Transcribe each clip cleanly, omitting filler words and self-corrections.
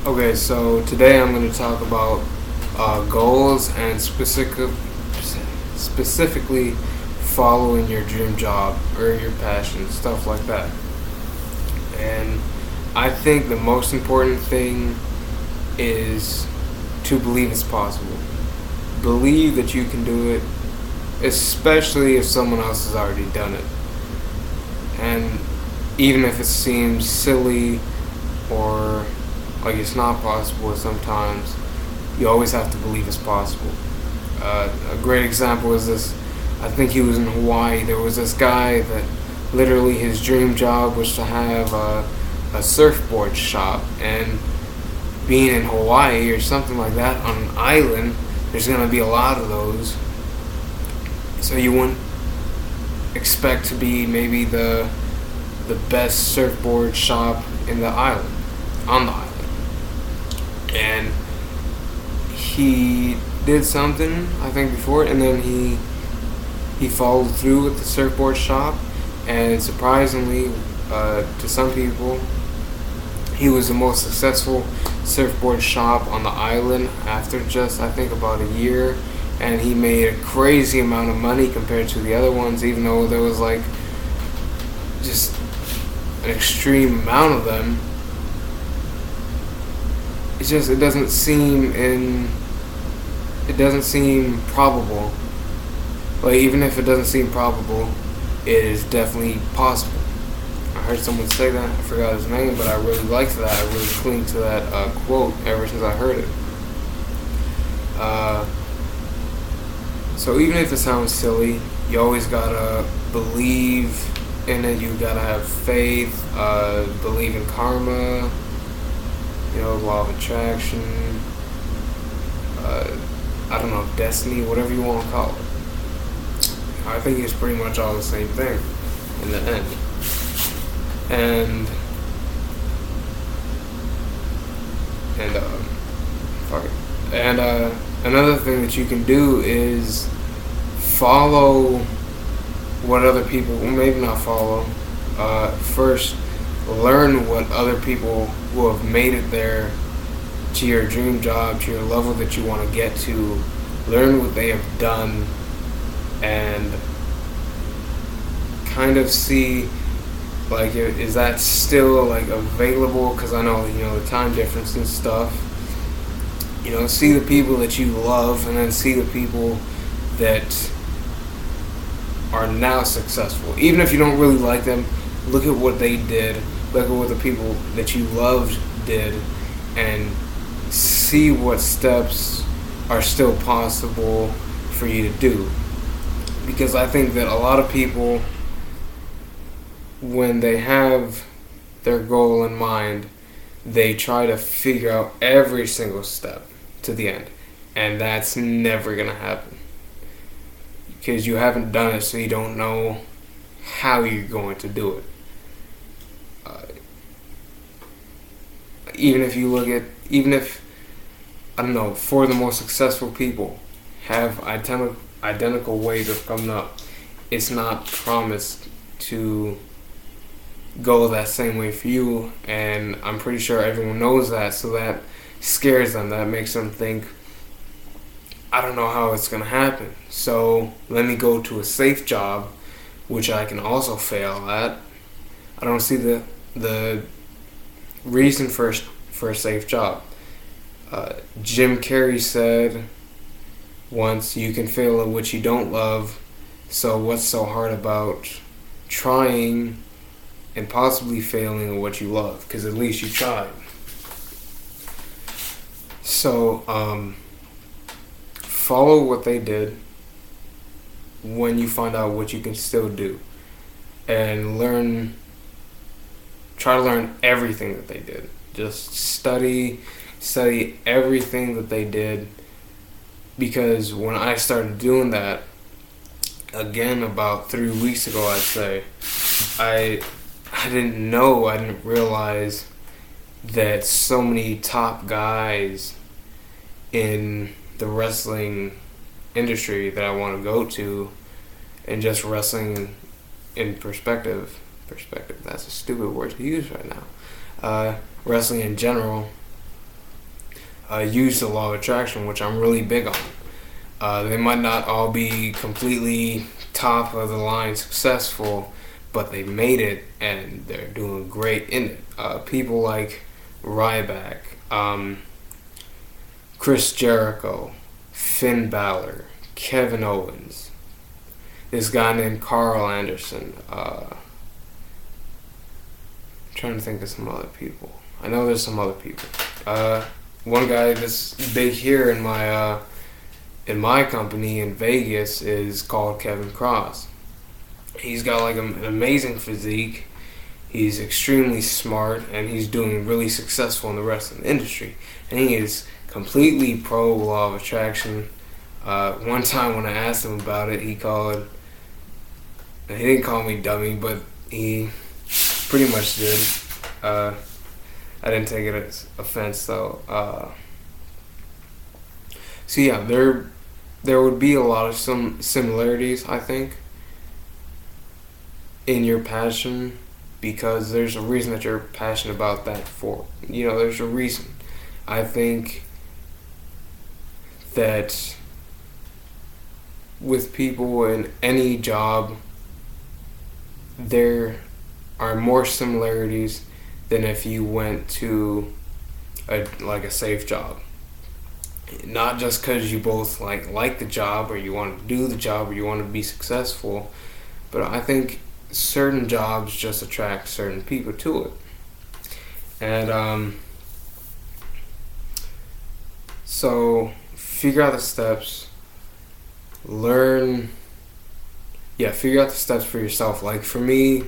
Okay, so today I'm going to talk about goals and specifically following your dream job or your passion, stuff like that. And I think the most important thing is to believe it's possible. Believe that you can do it, especially if someone else has already done it. And even if it seems silly or like it's not possible sometimes, you always have to believe it's possible. A great example is this. I think he was in Hawaii. There was this guy that literally his dream job was to have a surfboard shop. And being in Hawaii or something like that on an island, there's going to be a lot of those. So you wouldn't expect to be maybe the best surfboard shop in the island, on the island. And he did something, I think, before, and then he followed through with the surfboard shop, and surprisingly, to some people, he was the most successful surfboard shop on the island after just, I think, about a year, and he made a crazy amount of money compared to the other ones, even though there was like just an extreme amount of them. It doesn't seem probable. Like, even if it doesn't seem probable, it is definitely possible. I heard someone say that. I forgot his name, but I really liked that. I really cling to that quote ever since I heard it. So even if it sounds silly, you always gotta believe in it. You gotta have faith. Believe in karma. Law of attraction. I don't know, destiny, whatever you want to call it. I think it's pretty much all the same thing in the end. And fuck it. And another thing that you can do is follow what other people, well, maybe not follow. First, learn what other people who have made it there to your dream job, to your level that you want to get to. Learn what they have done and kind of see, like, is that still like available? Because I know the time difference and stuff. See the people that you love, and then see the people that are now successful. Even if you don't really like them, look at what they did. Look at what the people that you loved did, and see what steps are still possible for you to do. Because I think that a lot of people, when they have their goal in mind, they try to figure out every single step to the end. And that's never going to happen. Because you haven't done it, so you don't know how you're going to do it. Even if, I don't know, for the most successful people have identical ways of coming up, it's not promised to go that same way for you, and I'm pretty sure everyone knows that, so that scares them. That makes them think, I don't know how it's going to happen, so let me go to a safe job, which I can also fail at. I don't see the reason for a safe job. Jim Carrey said once, you can fail at what you don't love, so what's so hard about trying and possibly failing at what you love? Because at least you tried. So follow what they did when you find out what you can still do, and try to learn everything that they did. Just study everything that they did, because when I started doing that, again, about 3 weeks ago, I'd say, I didn't realize that so many top guys in the wrestling industry that I want to go to, and just wrestling in perspective, that's a stupid word to use right now, wrestling in general, use the law of attraction, which I'm really big on. They might not all be completely top of the line successful, but they made it and they're doing great in it. People like Ryback, Chris Jericho, Finn Balor, Kevin Owens, this guy named Carl Anderson. Trying to think of some other people. I know there's some other people. One guy that's big here in my company in Vegas is called Kevin Cross. He's got like an amazing physique. He's extremely smart, and he's doing really successful in the wrestling industry. And he is completely pro law of attraction. One time when I asked him about it, he didn't call me dummy, but he pretty much did. I didn't take it as offense though. So yeah, there would be a lot of some similarities, I think, in your passion, because there's a reason that you're passionate about that for. There's a reason. I think that with people in any job, there are more similarities than if you went to a safe job. Not just because you both like the job, or you want to do the job, or you want to be successful, but I think certain jobs just attract certain people to it. And so figure out the steps. Figure out the steps for yourself. Like for me,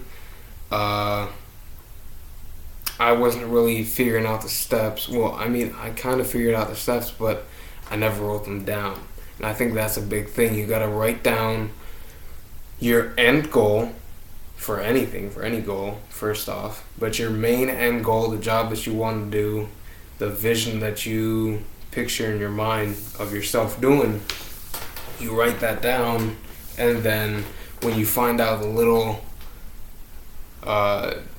I wasn't really figuring out the steps. Well, I mean, I kind of figured out the steps, but I never wrote them down. And I think that's a big thing. You got to write down your end goal for anything, for any goal, first off. But your main end goal, the job that you want to do, the vision that you picture in your mind of yourself doing, you write that down. And then when you find out the little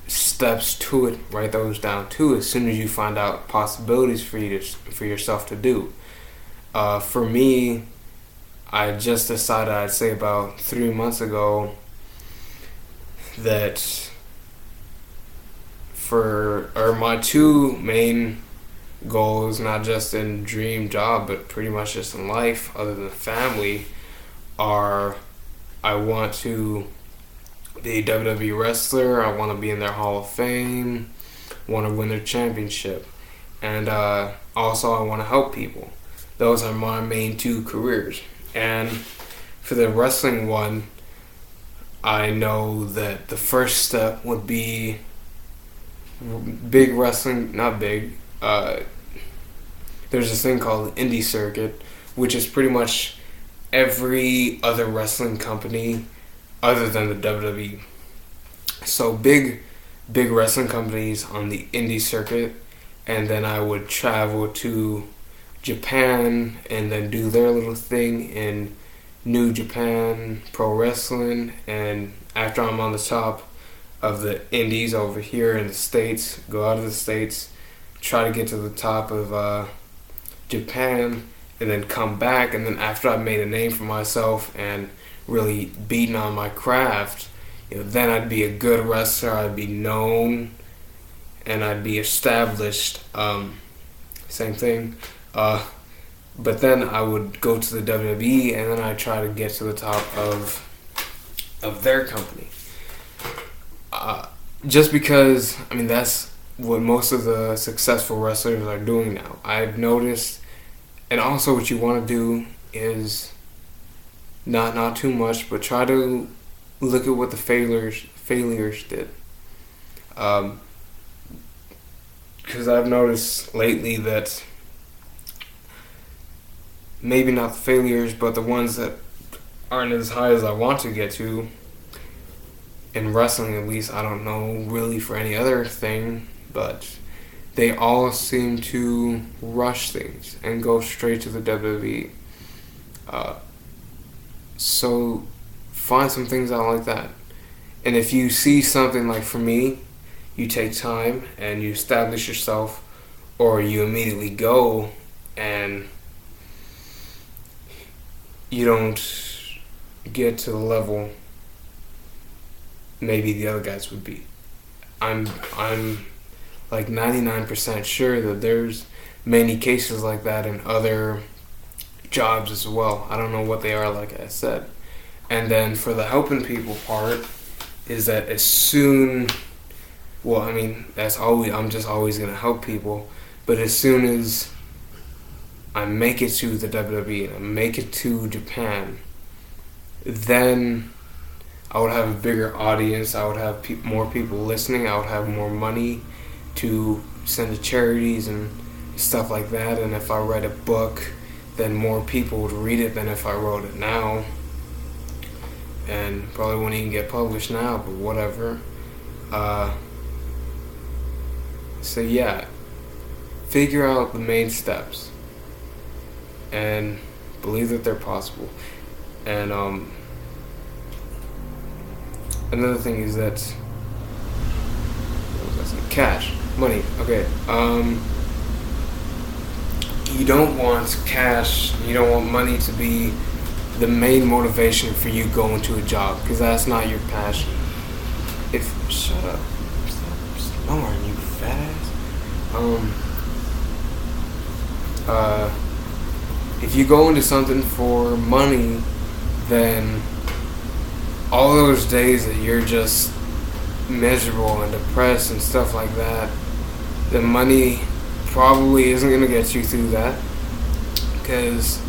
steps to it, write those down too, as soon as you find out possibilities for yourself to do. For me, I just decided, I'd say about 3 months ago, that my two main goals, not just in dream job, but pretty much just in life, other than family, are I want to be a WWE wrestler, I want to be in their Hall of Fame, want to win their championship, and also I want to help people. Those are my main two careers. And for the wrestling one, I know that the first step would be big wrestling, not big, there's this thing called the indie circuit, which is pretty much every other wrestling company other than the WWE. So big wrestling companies on the indie circuit, and then I would travel to Japan and then do their little thing in New Japan Pro Wrestling, and after I'm on the top of the indies over here in the States, go out of the States, try to get to the top of Japan, and then come back. And then after I've made a name for myself and really beaten on my craft, then I'd be a good wrestler, I'd be known, and I'd be established. Same thing. But then I would go to the WWE, and then I'd try to get to the top of their company. Just because, I mean, that's what most of the successful wrestlers are doing now. I've noticed, and also what you want to do is not too much, but try to look at what the failures did. Because I've noticed lately that maybe not the failures, but the ones that aren't as high as I want to get to, in wrestling at least, I don't know really for any other thing, but they all seem to rush things and go straight to the WWE. So find some things out like that. And if you see something, like for me, you take time and you establish yourself, or you immediately go and you don't get to the level maybe the other guys would be. I'm like 99% sure that there's many cases like that in other jobs as well. I don't know what they are, like I said. And then for the helping people part is that as soon, well, I mean, I'm just always going to help people, but as soon as I make it to the WWE and I make it to Japan, then I would have a bigger audience. I would have more people listening. I would have more money to send to charities and stuff like that. And if I write a book, then more people would read it than if I wrote it now. And probably won't even get published now, but whatever. So yeah, figure out the main steps and believe that they're possible. And another thing is that, what was I saying? Cash, money. Okay. You don't want cash. You don't want money to be the main motivation for you going to a job, because that's not your passion. Shut up. Stop snoring, you fat ass. If you go into something for money, then all those days that you're just miserable and depressed and stuff like that, the money probably isn't going to get you through that. Because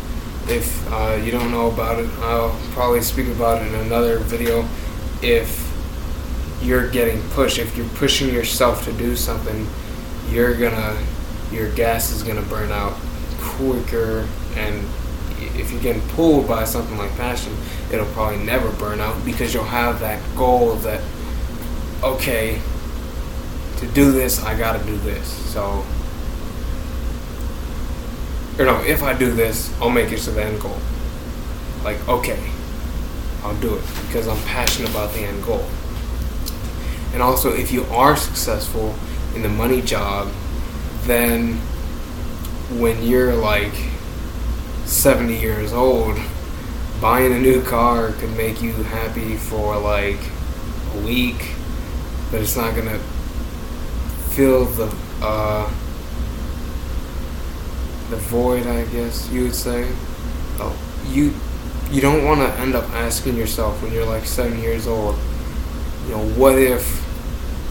if you don't know about it, I'll probably speak about it in another video. If you're getting pushed, if you're pushing yourself to do something, your gas is gonna burn out quicker. And if you're getting pulled by something like passion, it'll probably never burn out, because you'll have that goal that, okay, to do this, I gotta do this. So, or no, if I do this, I'll make it to the end goal. Like, okay, I'll do it because I'm passionate about the end goal. And also, if you are successful in the money job, then when you're like 70 years old, buying a new car could make you happy for like a week, but it's not gonna fill the void, I guess you would say. You don't want to end up asking yourself when you're like 7 years old, what if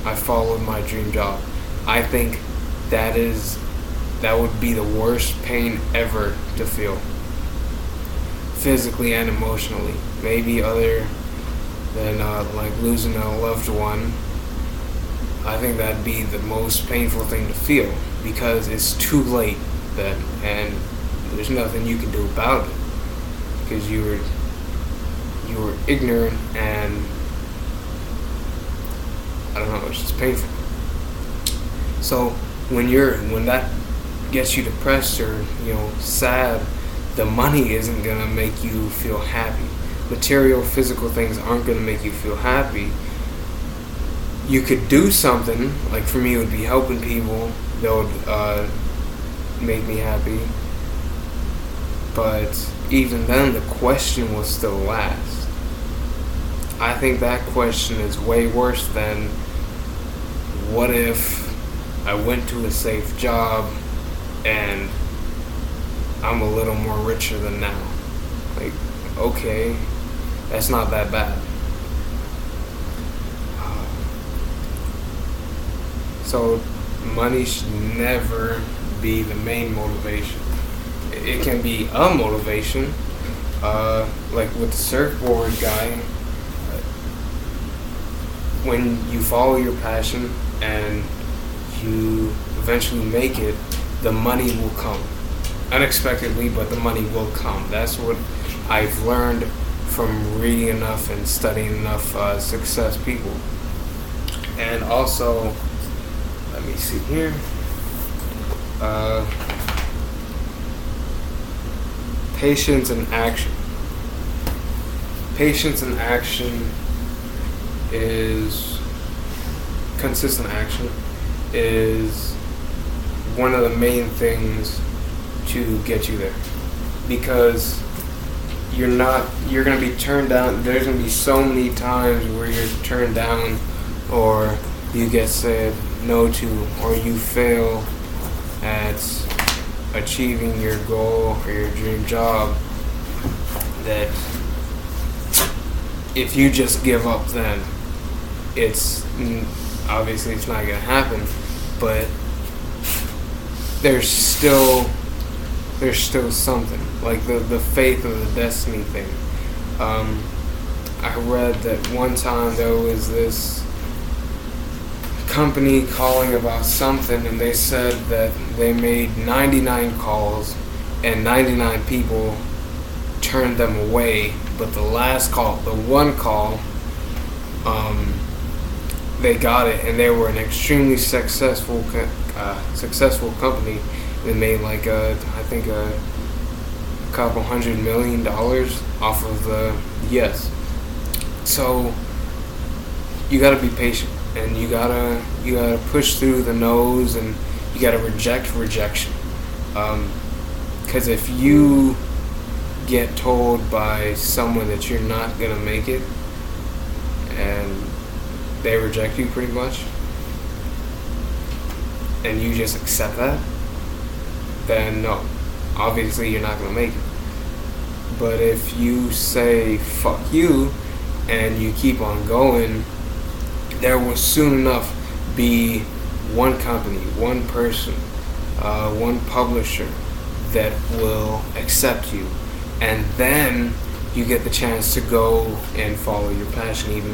I followed my dream job? I think that would be the worst pain ever to feel, physically and emotionally. Maybe other than like losing a loved one. I think that'd be the most painful thing to feel, because it's too late then, and there's nothing you can do about it, because you were ignorant, and I don't know, it's just painful. So when that gets you depressed or sad, the money isn't gonna make you feel happy. Material, physical things aren't gonna make you feel happy. You could do something, like for me it would be helping people, that would make me happy. But even then, the question will still last. I think that question is way worse than, what if I went to a safe job and I'm a little more richer than now? Like, okay, that's not that bad. So money should never be the main motivation. It can be a motivation, like with the surfboard guy. When you follow your passion and you eventually make it, the money will come. Unexpectedly, but the money will come. That's what I've learned from reading enough and studying enough success people. And also, let me see here. Patience and action. Patience and action is consistent action is one of the main things to get you there, because you're gonna be turned down. There's gonna be so many times where you're turned down, or you get said no to, or you fail at achieving your goal or your dream job, that if you just give up, then it's obviously it's not gonna happen, but there's still something, like the faith of the destiny thing. I read that one time there was this company calling about something, and they said that they made 99 calls and 99 people turned them away, but the last call, the one call, they got it, and they were an extremely successful company. They made like I think a couple $100 million off of the yes. So you gotta be patient, and you gotta push through the no's, and you gotta reject rejection. Because if you get told by someone that you're not gonna make it, and they reject you pretty much, and you just accept that, then no, obviously you're not gonna make it. But if you say fuck you and you keep on going, there will soon enough be one company, one person, one publisher that will accept you, and then you get the chance to go and follow your passion even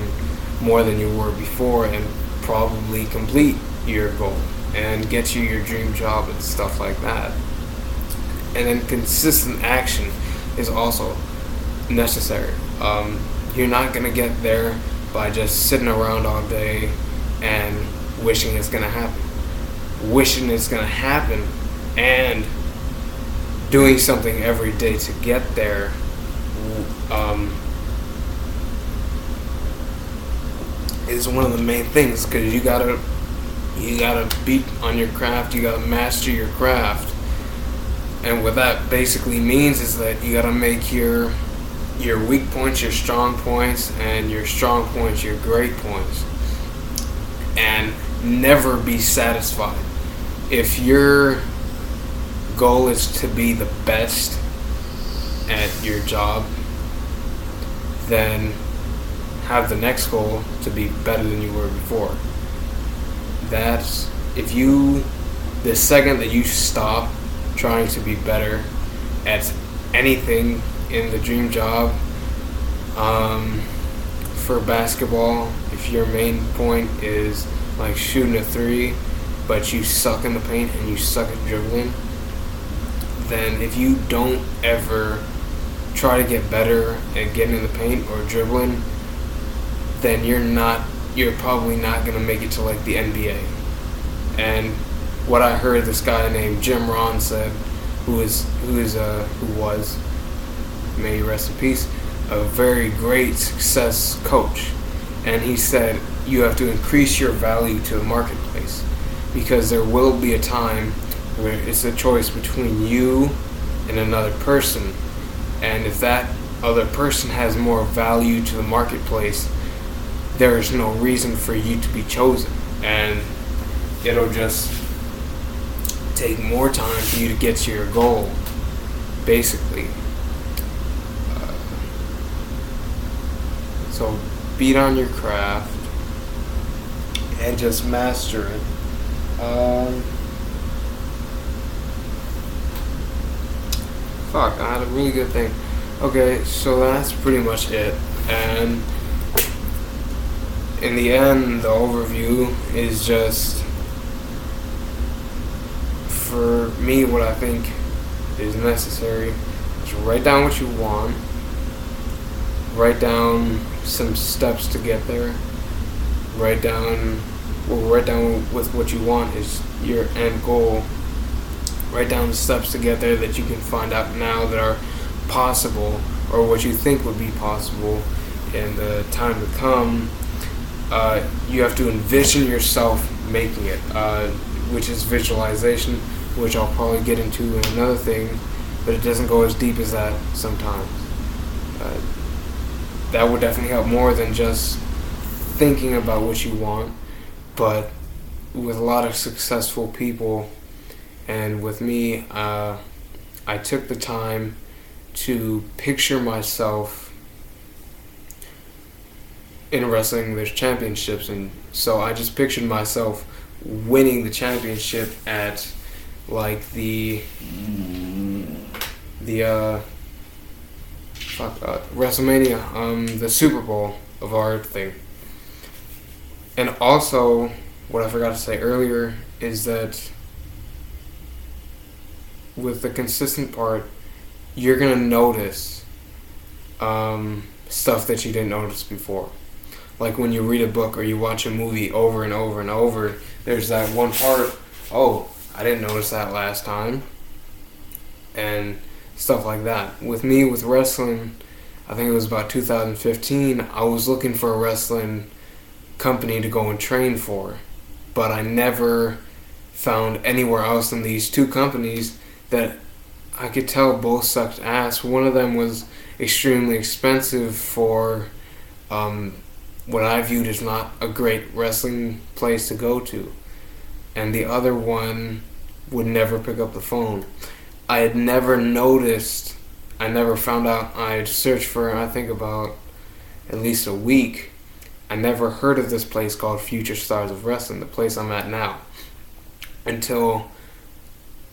more than you were before, and probably complete your goal and get you your dream job and stuff like that. And then consistent action is also necessary. You're not going to get there by just sitting around all day and wishing it's going to happen. Wishing it's going to happen and doing something every day to get there is one of the main things, because you gotta beat on your craft, you gotta master your craft. And what that basically means is that you gotta make your weak points your strong points, and your strong points your great points, and never be satisfied. If your goal is to be the best at your job, then have the next goal to be better than you were before. That's the second that you stop trying to be better at anything in the dream job, for basketball, if your main point is like shooting a three, but you suck in the paint and you suck at dribbling, then if you don't ever try to get better at getting in the paint or dribbling, then you're probably not going to make it to like the NBA. And what I heard this guy named Jim Rohn said, who was, may he rest in peace, a very great success coach. And he said, you have to increase your value to the marketplace, because there will be a time where it's a choice between you and another person. And if that other person has more value to the marketplace, there is no reason for you to be chosen. And it'll just take more time for you to get to your goal, basically. So beat on your craft and just master it. I had a really good thing. Okay, so that's pretty much it. And in the end, the overview is just, for me, what I think is necessary is write down what you want, write down some steps to get there, write down with what you want is your end goal, write down the steps to get there that you can find out now that are possible, or what you think would be possible in the time to come. You have to envision yourself making it, which is visualization. which I'll probably get into in another thing, but it doesn't go as deep as that sometimes. Uh, that would definitely help more than just thinking about what you want, but with a lot of successful people, and with me, I took the time to picture myself in wrestling. There's championships, and so I just pictured myself winning the championship at like the WrestleMania, the Super Bowl of our thing. And also, what I forgot to say earlier is that with the consistent part, you're gonna notice stuff that you didn't notice before. Like when you read a book or you watch a movie over and over and over, there's that one part, oh, I didn't notice that last time, and stuff like that. With me, with wrestling, I think it was about 2015, I was looking for a wrestling company to go and train for, but I never found anywhere else in these two companies that I could tell both sucked ass. One of them was extremely expensive for what I viewed as not a great wrestling place to go to, and the other one would never pick up the phone. I had never noticed, I never found out, I had searched for, I think, about at least a week. I never heard of this place called Future Stars of Wrestling, the place I'm at now, until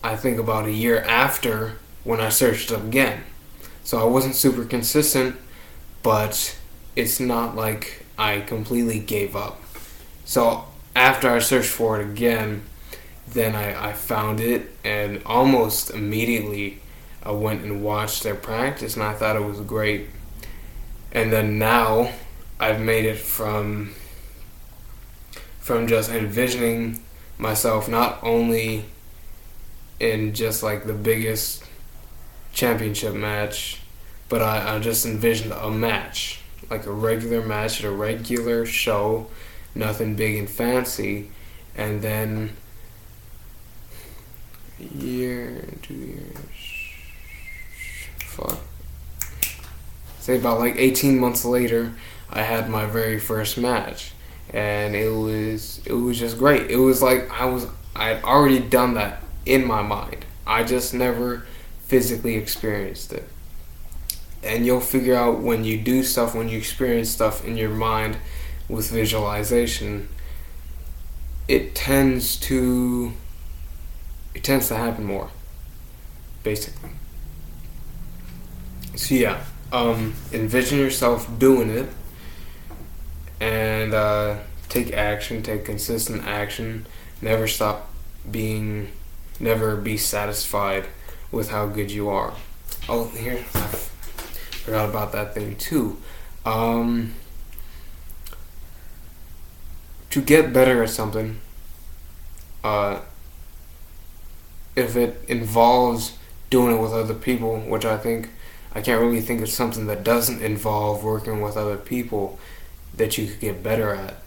I think about a year after when I searched it up again. So I wasn't super consistent, but it's not like I completely gave up. So after I searched for it again, then I found it, and almost immediately I went and watched their practice, and I thought it was great. And then now I've made it from just envisioning myself not only in just like the biggest championship match, but I just envisioned a match, like a regular match at a regular show, nothing big and fancy, and then a year, 2 years, say about like 18 months later, I had my very first match, and it was just great. It was like I had already done that in my mind. I just never physically experienced it. And you'll figure out when you do stuff, when you experience stuff in your mind with visualization, it tends to happen more, basically. So yeah, envision yourself doing it, and take action, take consistent action. Never be satisfied with how good you are. Oh, here, I forgot about that thing too. To get better at something, if it involves doing it with other people, which I can't really think of something that doesn't involve working with other people that you could get better at.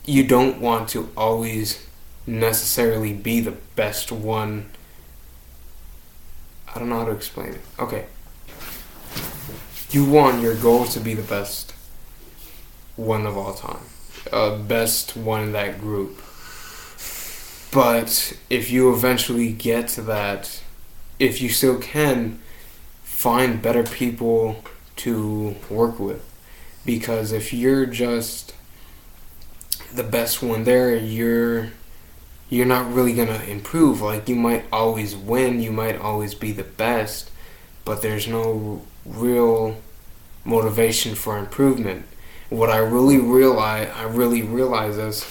You don't want to always necessarily be the best one. I don't know how to explain it. Okay. You want your goal to be the best one of all time. Best one in that group. But if you eventually get to that, if you still can, find better people to work with. Because if you're just the best one there, you're not really gonna improve. Like, you might always win, you might always be the best, but there's no real motivation for improvement. What I really realized is,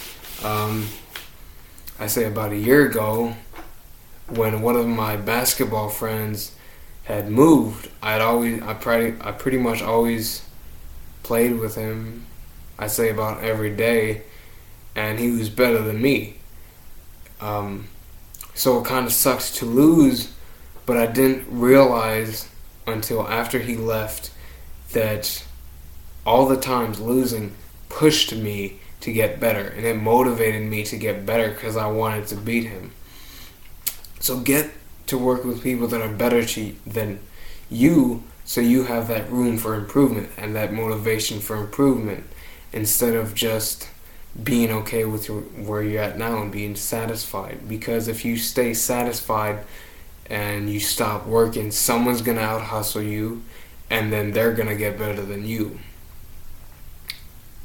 I say about a year ago, when one of my basketball friends had moved, I pretty much always played with him, I say about every day, and he was better than me. So it kind of sucks to lose, but I didn't realize until after he left that all the times losing pushed me to get better, and it motivated me to get better because I wanted to beat him. So get to work with people that are better than you, so you have that room for improvement and that motivation for improvement, instead of just being okay with where you're at now and being satisfied. Because if you stay satisfied and you stop working, someone's gonna out hustle you, and then they're gonna get better than you.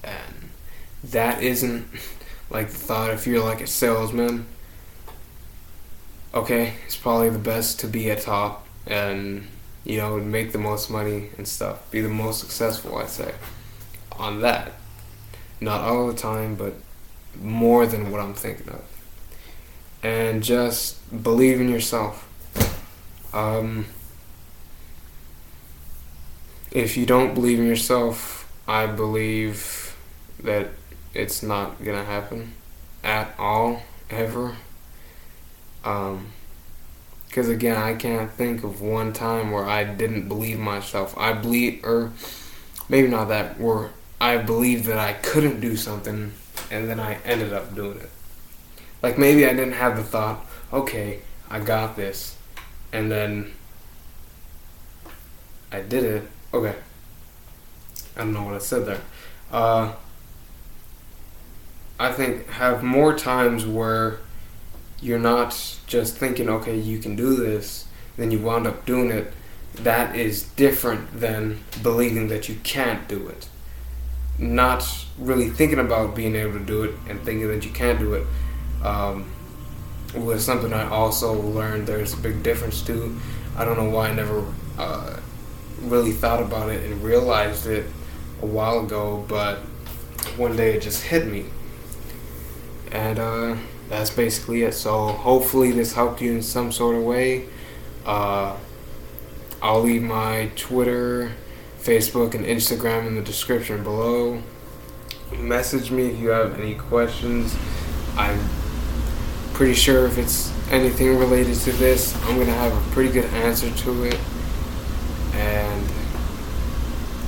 And that isn't like the thought. If you're like a salesman, okay, it's probably the best to be at top and, make the most money and stuff, be the most successful, I'd say, on that. Not all the time, but more than what I'm thinking of. And just believe in yourself. If you don't believe in yourself, I believe that it's not gonna happen at all, ever. Because again, I can't think of one time where I didn't believe myself. Or maybe not that, where I believed that I couldn't do something, and then I ended up doing it. Like maybe I didn't have the thought, okay, I got this, and then I did it. Okay, I don't know what I said there. I think have more times where you're not just thinking, okay, you can do this, then you wound up doing it. That is different than believing that you can't do it. Not really thinking about being able to do it and thinking that you can't do it was something I also learned there's a big difference too. I don't know why I never really thought about it and realized it a while ago, but one day it just hit me. And that's basically it. So hopefully this helped you in some sort of way. I'll leave my Twitter, Facebook, and Instagram in the description below. Message me if you have any questions. I'm pretty sure if it's anything related to this, I'm going to have a pretty good answer to it. And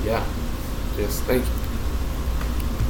yeah, just thank you.